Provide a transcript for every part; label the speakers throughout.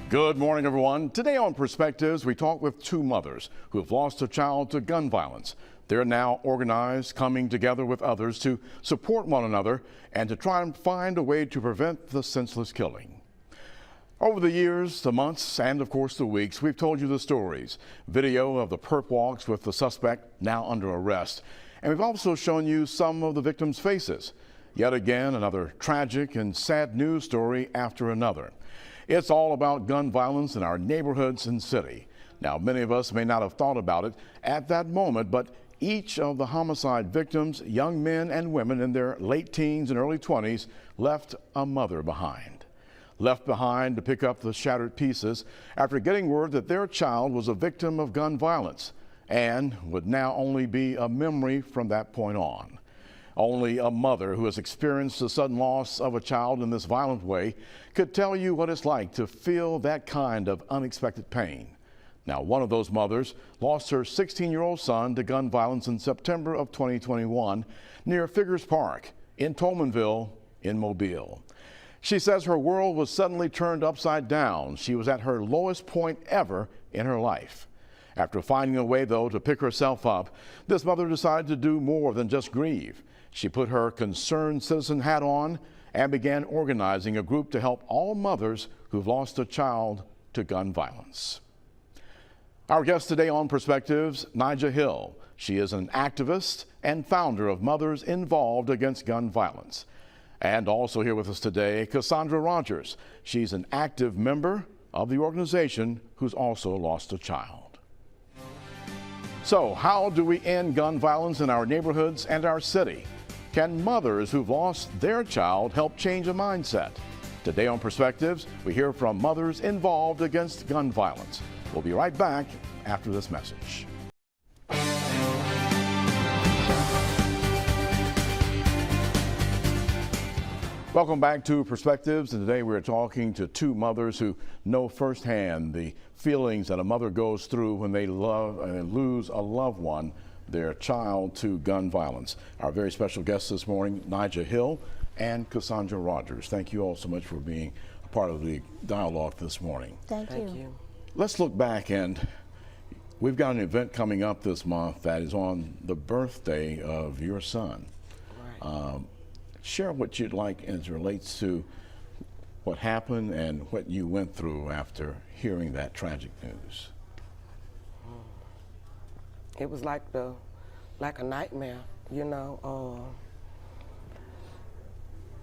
Speaker 1: Good morning, everyone. Today on Perspectives, we talk with two mothers who have lost a child to gun violence. They're now organized, coming together with others to support one another and to try and find a way to prevent the senseless killing. Over the years, the months, and of course the weeks, we've told you the stories. Video of the perp walks with the suspect now under arrest. And we've also shown you some of the victims' faces. Yet again, another tragic and sad news story after another. It's all about gun violence in our neighborhoods and city. Now, many of us may not have thought about it at that moment, but each of the homicide victims, young men and women in their late teens and early 20s, left a mother behind. Left behind to pick up the shattered pieces after getting word that their child was a victim of gun violence and would now only be a memory from that point on. Only a mother who has experienced the sudden loss of a child in this violent way could tell you what it's like to feel that kind of unexpected pain. Now, one of those mothers lost her 16-year-old son to gun violence in September of 2021 near Figures Park in Tolmanville in Mobile. She says her world was suddenly turned upside down. She was at her lowest point ever in her life. After finding a way, though, to pick herself up, this mother decided to do more than just grieve. She put her concerned citizen hat on and began organizing a group to help all mothers who've lost a child to gun violence. Our guest today on Perspectives, Nija Hill. She is an activist and founder of Mothers Involved Against Gun Violence. And also here with us today, Cassandra Rogers. She's an active member of the organization who's also lost a child. So, how do we end gun violence in our neighborhoods and our city? Can mothers who've lost their child help change a mindset? Today on Perspectives, we hear from Mothers Involved Against Gun Violence. We'll be right back after this message. Welcome back to Perspectives, and today we're talking to two mothers who know firsthand the feelings that a mother goes through when they lose a loved one, their child, to gun violence. Our very special guests this morning, Nija Hill and Cassandra Rogers. Thank you all so much for being a part of the dialogue this morning.
Speaker 2: Thank you.
Speaker 1: Let's look back, and we've got an event coming up this month that is on the birthday of your son.
Speaker 3: Right.
Speaker 1: Share what you'd like as it relates to what happened and what you went through after hearing that tragic news.
Speaker 3: It was like a nightmare, you know.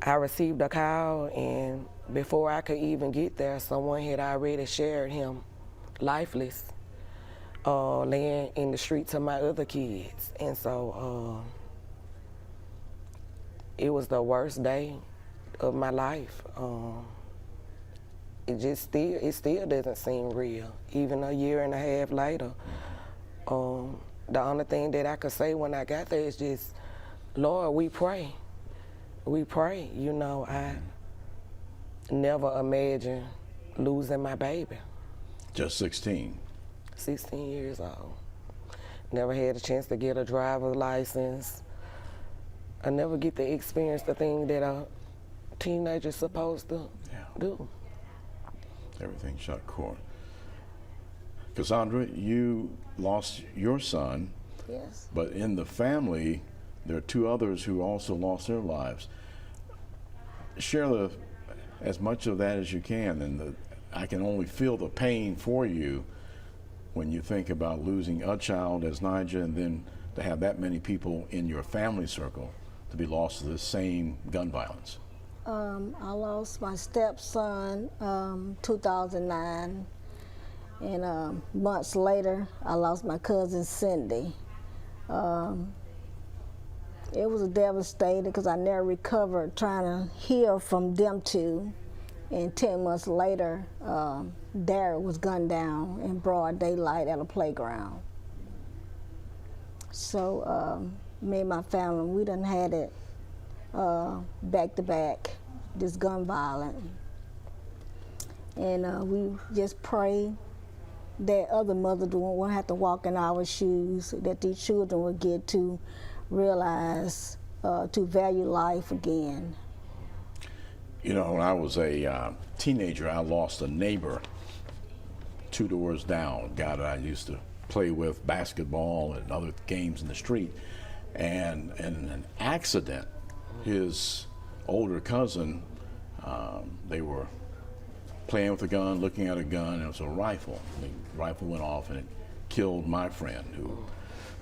Speaker 3: I received a call, and before I could even get there, someone had already shared him lifeless, laying in the streets of my other kids. And so it was the worst day of my life. It still doesn't seem real, even a year and a half later. The only thing that I could say when I got there is just, Lord, we pray. We pray. You know, I never imagined losing my baby.
Speaker 1: Just 16.
Speaker 3: 16 years old. Never had a chance to get a driver's license. I never get to experience the thing that a teenager's supposed to do.
Speaker 1: Everything shut court. Cassandra, you lost your son.
Speaker 2: Yes.
Speaker 1: But in the family, there are two others who also lost their lives. Share as much of that as you can, and I can only feel the pain for you when you think about losing a child as Nija, and then to have that many people in your family circle to be lost to the same gun violence.
Speaker 2: I lost my stepson 2009, and months later I lost my cousin Cindy. It was devastating because I never recovered trying to heal from them two. And 10 months later, Derek was gunned down in broad daylight at a playground. So me and my family, we done had it back to back, this gun violence. And we just pray that other mothers won't have to walk in our shoes, that these children will get to realize to value life again.
Speaker 1: You know, when I was a teenager, I lost a neighbor two doors down, a guy that I used to play with basketball and other games in the street. And in an accident, his older cousin, they were playing with a gun, looking at a gun, and it was a rifle. The rifle went off and it killed my friend, who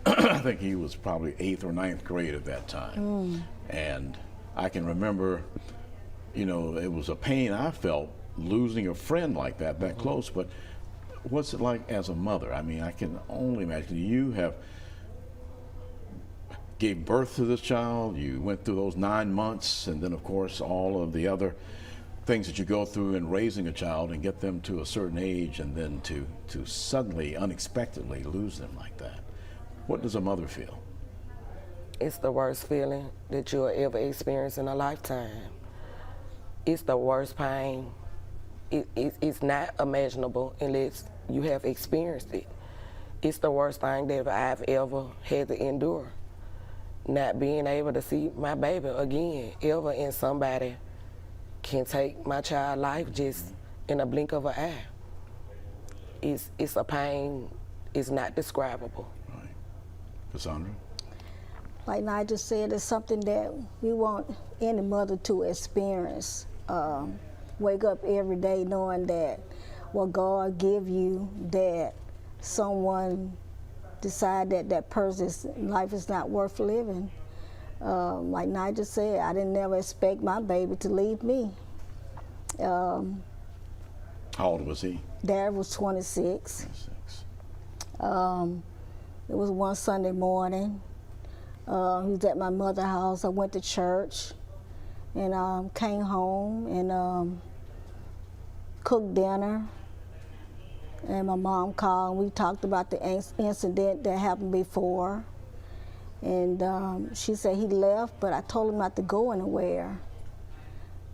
Speaker 1: I think he was probably 8th or 9th grade at that time. And I can remember, you know, it was a pain I felt losing a friend like that close, but what's it like as a mother? I mean, I can only imagine. You have gave birth to this child, you went through those 9 months, and then of course all of the other things that you go through in raising a child and get them to a certain age, and then to suddenly, unexpectedly lose them like that. What does a mother feel?
Speaker 3: It's the worst feeling that you'll ever experience in a lifetime. It's the worst pain. It's not imaginable unless you have experienced it. It's the worst thing that I've ever had to endure. Not being able to see my baby again, ever, and somebody can take my child's life just in a blink of an eye. It's a pain, it's not describable.
Speaker 1: Right. Cassandra?
Speaker 2: Like Nigel said, it's something that we want any mother to experience. Wake up every day knowing that what God give you, that someone decide that that person's life is not worth living. Like Nigel said, I didn't never expect my baby to leave me.
Speaker 1: How old was he?
Speaker 2: Dad was 26.
Speaker 1: 26.
Speaker 2: It was one Sunday morning. He was at my mother's house. I went to church and came home and cooked dinner. And my mom called and we talked about the incident that happened before. And she said he left, but I told him not to go anywhere.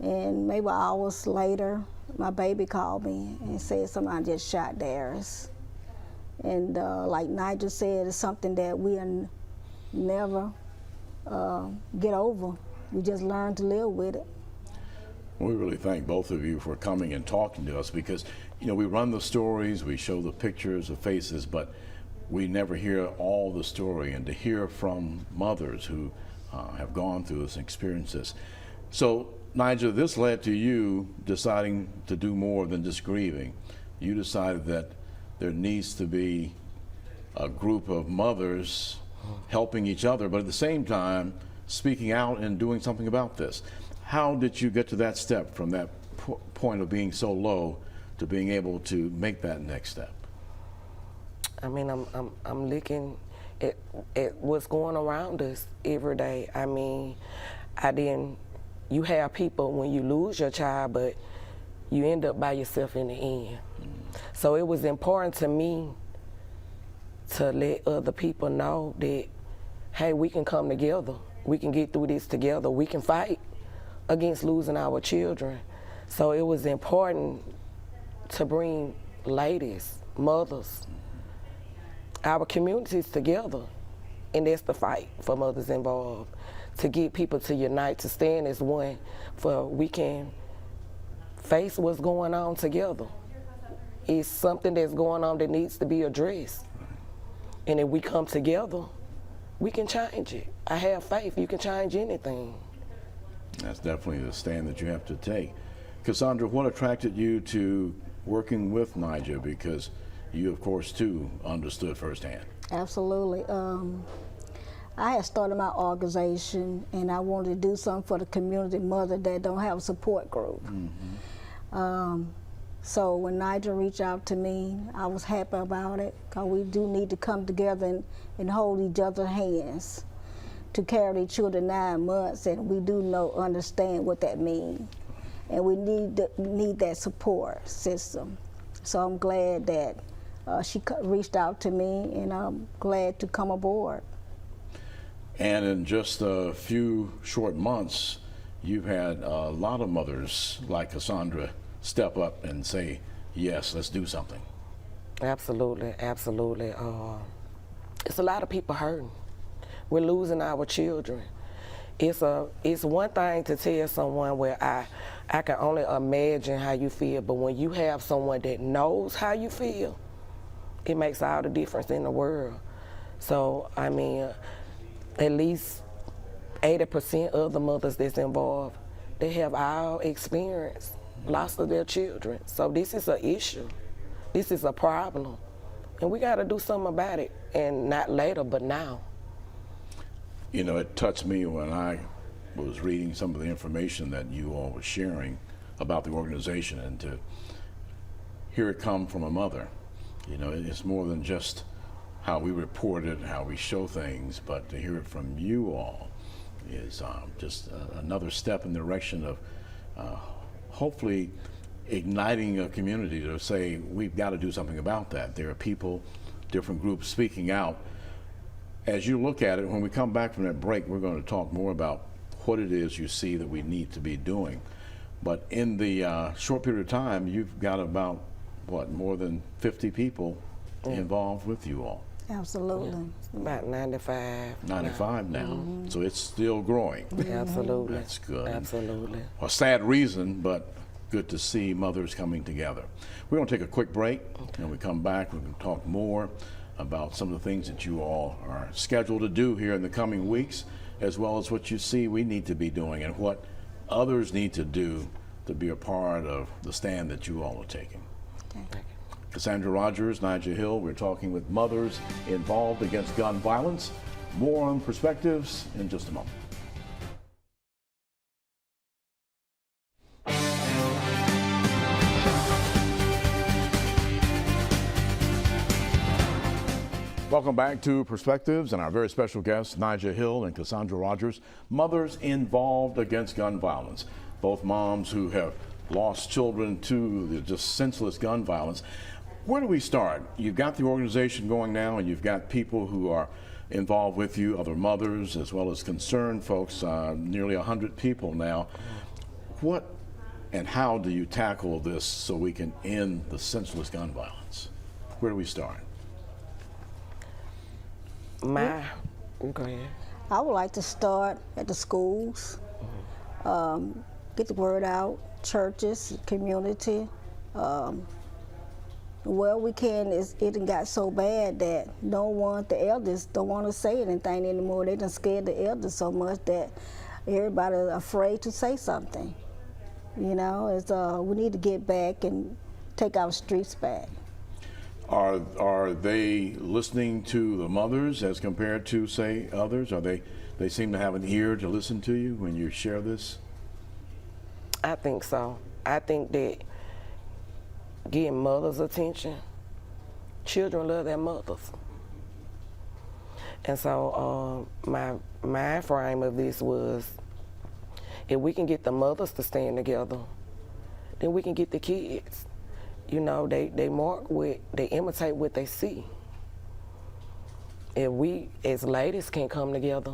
Speaker 2: And maybe hours later, my baby called me and said somebody just shot Darius. And like Nigel said, it's something that we'll never get over. We just learn to live with it.
Speaker 1: We really thank both of you for coming and talking to us, because, you know, we run the stories, we show the pictures of faces, but we never hear all the story, and to hear from mothers who have gone through this and experienced this. So, Nigel, this led to you deciding to do more than just grieving. You decided that there needs to be a group of mothers helping each other, but at the same time speaking out and doing something about this. How did you get to that step, from that point of being so low to being able to make that next step?
Speaker 3: I mean, I'm looking at what's going around us every day. I mean, you have people when you lose your child, but you end up by yourself in the end. So it was important to me to let other people know that, hey, we can come together. We can get through this together. We can fight against losing our children. So it was important to bring ladies, mothers, our communities together. And that's the fight for mothers involved, to get people to unite, to stand as one, for we can face what's going on together. It's something that's going on that needs to be addressed. And if we come together, we can change it. I have faith you can change anything.
Speaker 1: That's definitely the stand that you have to take. Cassandra, what attracted you to working with Nigel? Because you, of course, too, understood firsthand.
Speaker 2: Absolutely. I had started my organization and I wanted to do something for the community mother that don't have a support group. So when Nigel reached out to me, I was happy about it, because we do need to come together and hold each other's hands to carry their children 9 months, and we do understand what that means. And we need that support system. So I'm glad that she reached out to me, and I'm glad to come aboard.
Speaker 1: And in just a few short months, you've had a lot of mothers like Cassandra step up and say, yes, let's do something.
Speaker 3: Absolutely, absolutely. It's a lot of people hurting. We're losing our children. it's one thing to tell someone where I can only imagine how you feel, but when you have someone that knows how you feel, it makes all the difference in the world. So, I mean, at least 80% of the mothers that's involved, they have all experienced loss of their children. So this is an issue. This is a problem. And we got to do something about it, and not later, but now.
Speaker 1: You know, it touched me when I was reading some of the information that you all were sharing about the organization, and to hear it come from a mother. You know, it's more than just how we report it, how we show things, but to hear it from you all is just another step in the direction of hopefully igniting a community to say, we've got to do something about that. There are people, different groups speaking out. As you look at it, when we come back from that break, we're going to talk more about what it is you see that we need to be doing. But in the short period of time, you've got about, what, more than 50 people involved with you all.
Speaker 2: Absolutely.
Speaker 3: About 95.
Speaker 1: 95 now, so it's still growing.
Speaker 3: Absolutely.
Speaker 1: That's good.
Speaker 3: Absolutely.
Speaker 1: A sad reason, but good to see mothers coming together. We're going to take a quick break, and when we come back, we're going to talk more about some of the things that you all are scheduled to do here in the coming weeks, as well as what you see we need to be doing and what others need to do to be a part of the stand that you all are taking.
Speaker 2: Okay.
Speaker 1: Cassandra Rogers, Nigel Hill, we're talking with mothers involved against gun violence. More on Perspectives in just a moment. Welcome back to Perspectives and our very special guests, Nigel Hill and Cassandra Rogers, mothers involved against gun violence. Both moms who have lost children to the just senseless gun violence. Where do we start? You've got the organization going now, and you've got people who are involved with you, other mothers, as well as concerned folks, nearly 100 people now. What and how do you tackle this so we can end the senseless gun violence? Where do we start?
Speaker 3: Go ahead.
Speaker 2: I would like to start at the schools, get the word out, churches, community. Well, we can, it done got so bad that the elders don't want to say anything anymore. They done scared the elders so much that everybody's afraid to say something. You know, we need to get back and take our streets back.
Speaker 1: Are they listening to the mothers as compared to, say, others? They seem to have an ear to listen to you when you share this?
Speaker 3: I think so. I think that getting mothers' attention, children love their mothers. And so my mind frame of this was, if we can get the mothers to stand together, then we can get the kids. You know, they imitate what they see. If we as ladies can come together,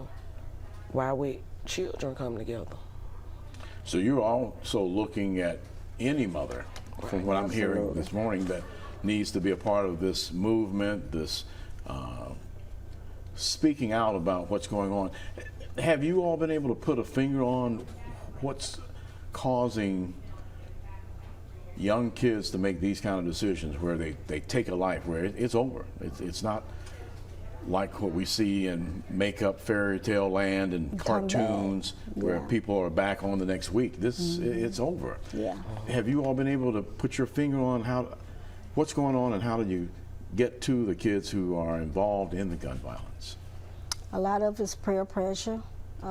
Speaker 3: why would children come together?
Speaker 1: So you're also looking at any mother, from what I'm hearing this morning, that needs to be a part of this movement, this speaking out about what's going on. Have you all been able to put a finger on what's causing young kids to make these kind of decisions where they take a life where it's over? It's not like what we see in make-up fairy tale land and cartoons where people are back on the next week. It's over.
Speaker 2: Yeah.
Speaker 1: Have you all been able to put your finger on what's going on, and how do you get to the kids who are involved in the gun violence?
Speaker 2: A lot of it's peer pressure.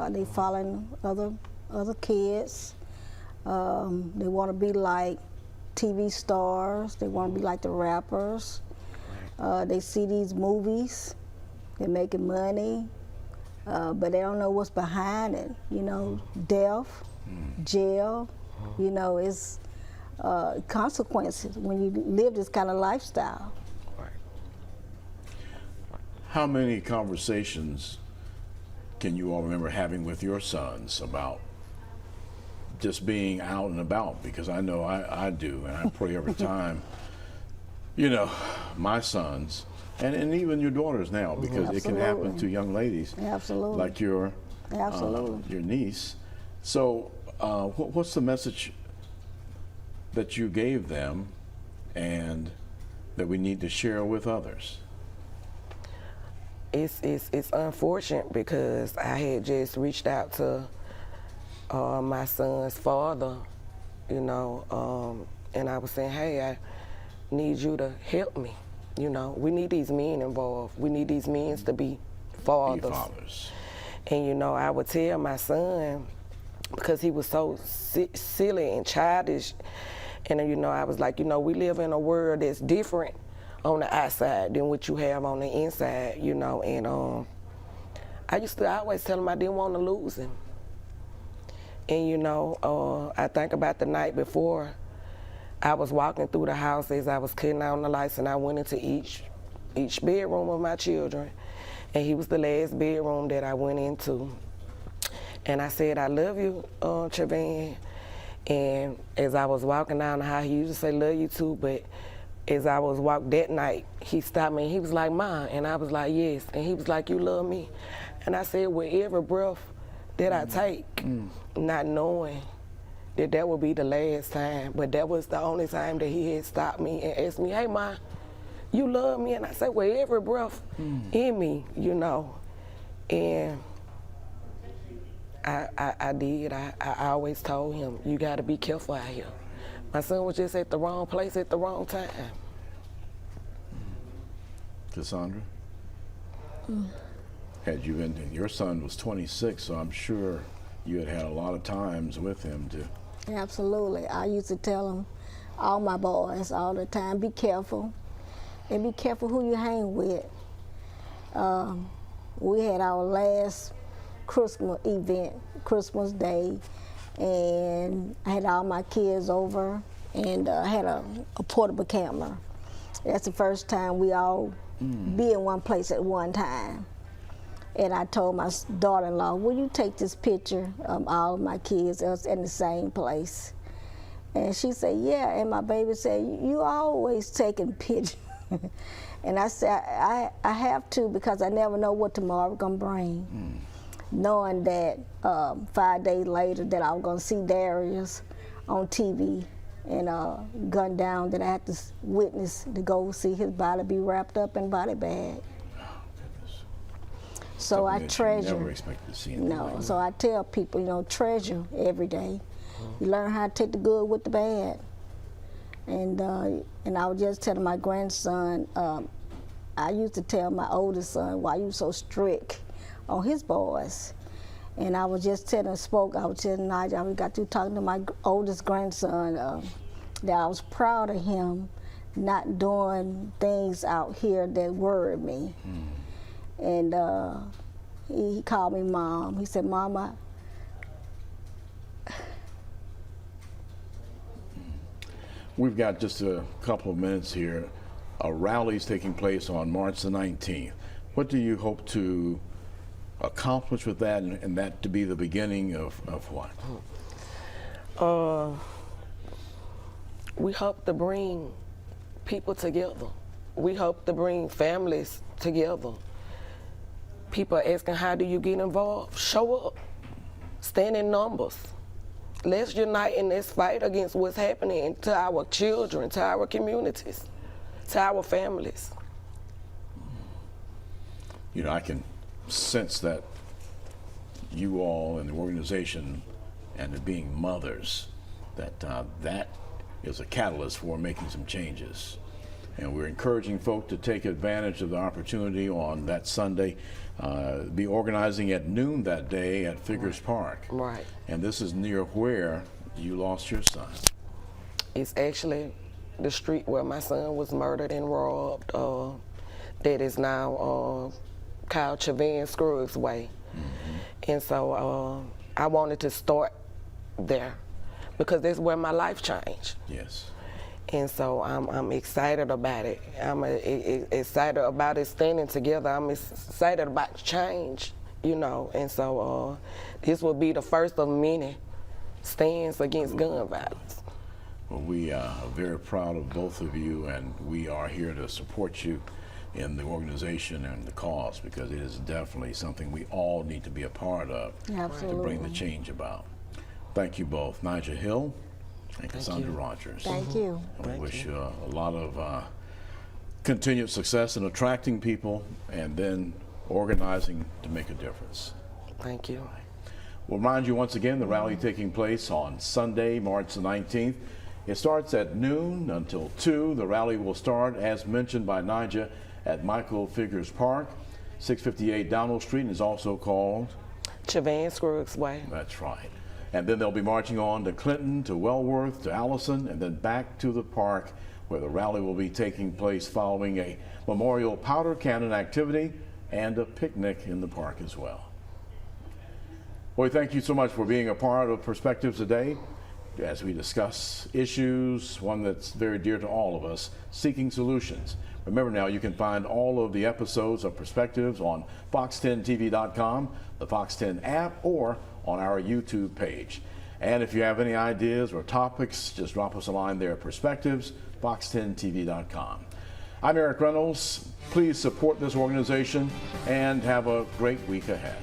Speaker 2: They following other kids. They want to be like TV stars. They want to be like the rappers. They see these movies. They're making money, but they don't know what's behind it. You know, death, jail. You know, it's consequences when you live this kind of lifestyle.
Speaker 1: Right. How many conversations can you all remember having with your sons about just being out and about? Because I know I do, and I pray every time, you know, my sons, and even your daughters now, because it can happen to young ladies
Speaker 2: Absolutely.
Speaker 1: like your
Speaker 2: Absolutely.
Speaker 1: your niece. So what's the message that you gave them and that we need to share with others?
Speaker 3: It's unfortunate because I had just reached out to my son's father, you know, and I was saying, hey, I need you to help me. You know, we need these men involved. We need these men to be fathers. And, you know, I would tell my son, because he was so silly and childish, and, you know, I was like, you know, we live in a world that's different on the outside than what you have on the inside, you know, and I always tell him I didn't want to lose him. And, you know, I think about the night before, I was walking through the house as I was cutting on the lights, and I went into each bedroom of my children, and he was the last bedroom that I went into. And I said, I love you, Travan. And as I was walking down the hall, he used to say, love you too, but as I was walking that night, he stopped me and he was like, Ma, and I was like, yes. And he was like, you love me? And I said, with every breath that I take, not knowing that would be the last time, but that was the only time that he had stopped me and asked me, hey, Ma, you love me? And I said, with every breath in me, you know. And I did. I always told him, you got to be careful out here. My son was just at the wrong place at the wrong time.
Speaker 1: Cassandra? Had you been, your son was 26, so I'm sure you had a lot of times with him to.
Speaker 2: Absolutely. I used to tell them, all my boys, all the time, be careful, and be careful who you hang with. We had our last Christmas event, Christmas Day, and I had all my kids over, and I had a portable camera. That's the first time we all be in one place at one time. And I told my daughter-in-law, will you take this picture of all of my kids us in the same place? And she said, yeah. And my baby said, you always taking pictures. And I said, I have to, because I never know what tomorrow gonna bring. Knowing that 5 days later that I was gonna see Darius on TV and gunned down, that I had to witness to go see his body be wrapped up in body bag. So I treasure.
Speaker 1: Never expected to see anything like that.
Speaker 2: So I tell people, you know, treasure every day. You learn how to take the good with the bad. And I was just telling my grandson, I used to tell my oldest son, why you so strict on his boys? And I was just telling Nigel, we got through talking to my oldest grandson, that I was proud of him not doing things out here that worried me. And he called me Mom. He said, Mama.
Speaker 1: We've got just a couple of minutes here. A rally's taking place on March the 19th. What do you hope to accomplish with that, and that to be the beginning of what?
Speaker 3: We hope to bring people together. We hope to bring families together. People are asking, how do you get involved? Show up. Stand in numbers. Let's unite in this fight against what's happening to our children, to our communities, to our families.
Speaker 1: You know, I can sense that you all in the organization and it being mothers, that that is a catalyst for making some changes. And we're encouraging folk to take advantage of the opportunity on that Sunday. Be organizing at noon that day at Figures Park.
Speaker 3: Right.
Speaker 1: And this is near where you lost your son.
Speaker 3: It's actually the street where my son was murdered and robbed. That is now called Travan Scruggs Way. And so I wanted to start there because that's where my life changed.
Speaker 1: Yes.
Speaker 3: And so I'm excited about it. I'm excited about it standing together. I'm excited about change, you know. And so this will be the first of many stands against gun violence.
Speaker 1: Well, we are very proud of both of you, and we are here to support you in the organization and the cause, because it is definitely something we all need to be a part of to
Speaker 2: Absolutely.
Speaker 1: bring the change about. Thank you both, Nigel Hill and Cassandra
Speaker 3: you.
Speaker 1: Rogers.
Speaker 2: Thank you.
Speaker 1: And we
Speaker 3: Thank
Speaker 1: wish
Speaker 3: you.
Speaker 1: you a lot of continued success in attracting people and then organizing to make a difference.
Speaker 3: Thank you.
Speaker 1: We'll remind you once again, the rally taking place on Sunday, March the 19th. It starts at noon until 2. The rally will start, as mentioned by Nigel, at Michael Figures Park. 658 Downell Street and is also called.
Speaker 3: Chavan Scruggs Way.
Speaker 1: That's right. And then they'll be marching on to Clinton, to Wellworth, to Allison, and then back to the park, where the rally will be taking place following a memorial powder cannon activity and a picnic in the park as well. Boy, thank you so much for being a part of Perspectives today as we discuss issues, one that's very dear to all of us, seeking solutions. Remember now, you can find all of the episodes of Perspectives on fox10tv.com, the Fox 10 app, or on our YouTube page. And if you have any ideas or topics, just drop us a line there at Perspectives, fox10tv.com. I'm Eric Reynolds. Please support this organization and have a great week ahead.